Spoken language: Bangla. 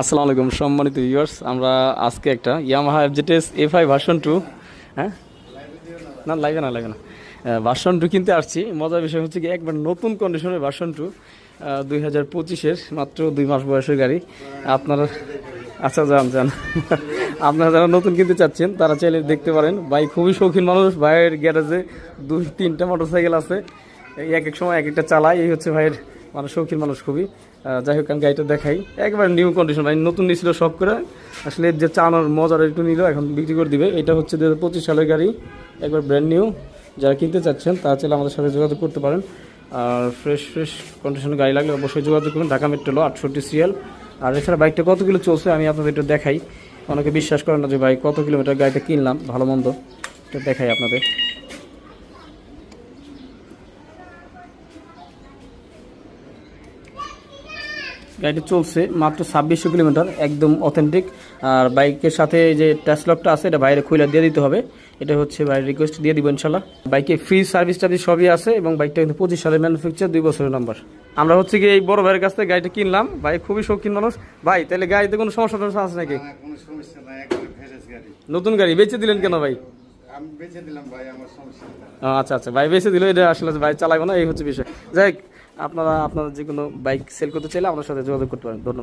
আসসালামু আলাইকুম সম্মানিত ভিউয়ার্স, আমরা আজকে একটা ইয়ামাহা এফজেডএস এফআই ভার্সন 2 হ্যাঁ না লাগে না ভার্সন 2 কিনতে আসছি। মজার বিষয় হচ্ছে কি একবার নতুন কন্ডিশনের ভার্সন 2 2025-এর মাত্র 2 মাস বয়সের গাড়ি। আপনারা আচ্ছা যান আপনারা যারা নতুন কিনতে চাচ্ছেন তারা চাইলে দেখতে পারেন। ভাই খুবই শৌখিন মানুষ, ভাইয়ের গ্যারেজে 2-3টা মোটরসাইকেল আছে, এক এক সময় এক একটা চালায়। এই হচ্ছে ভাইয়ের মানে শৌখিন মানুষ খুবই। যাই হোক আমি গাড়িটা দেখাই, একবার নিউ কন্ডিশন, ভাই নতুন নিয়েছিল শখ করে, আসলে যে চালানোর মজার একটু নিল, এখন বিক্রি করে দিবে। এটা হচ্ছে 2025 সালের গাড়ি, একবার ব্র্যান্ড নিউ। যারা কিনতে চাচ্ছেন তারা চাইলে আমাদের সাথে যোগাযোগ করতে পারেন। আর ফ্রেশ কন্ডিশনের গাড়ি লাগলে অবশ্যই যোগাযোগ করুন। ঢাকা মেট্রোল 68 সিরিয়াল। আর এছাড়া বাইকটা কত কিলো চলছে আমি আপনাদের একটু দেখাই। অনেকে বিশ্বাস করেন না যে ভাই কত কিলোমিটার গাড়িটা কিনলাম, ভালো মন্দ এটা দেখাই আপনাদের। গাড়িটা চলছে মাত্র 2600 কিলোমিটার, একদম অথেন্টিক। আর বাইকের সাথে যে টাচলকটা আছে এটা বাইরে খুলে দিয়ে দিতে হবে, এটা হচ্ছে বাইরের রিকোয়েস্ট দিয়ে দিব ইনশাল্লাহ। বাইকে ফ্রি সার্ভিস টার্ভিস সবই আছে এবং বাইকটা কিন্তু 25 সালের ম্যানুফ্যাকচার, 2 বছরের নাম্বার। আমরা হচ্ছে কি এই বড় ভাইয়ের কাছ থেকে গাড়িটা কিনলাম। ভাই খুবই শৌখিন মানুষ। ভাই তাহলে গাড়িতে কোনো সমস্যা টমস্যা আছে নাকি? কোনো সমস্যা নাই, একবারে ফ্রেশ গাড়ি। নতুন গাড়ি বেচে দিলেন কেন ভাই? আমি বেচে দিলাম ভাই, আমার সমস্যা নেই। আচ্ছা ভাই বেচে দিল, এটা আসলে ভাই চালাবো না, এই হচ্ছে বিষয়। যাই হোক, আপনারা আপনারা যে কোনো বাইক সেল করতে চাইলে আপনার সাথে যোগাযোগ করতে পারেন। ধন্যবাদ।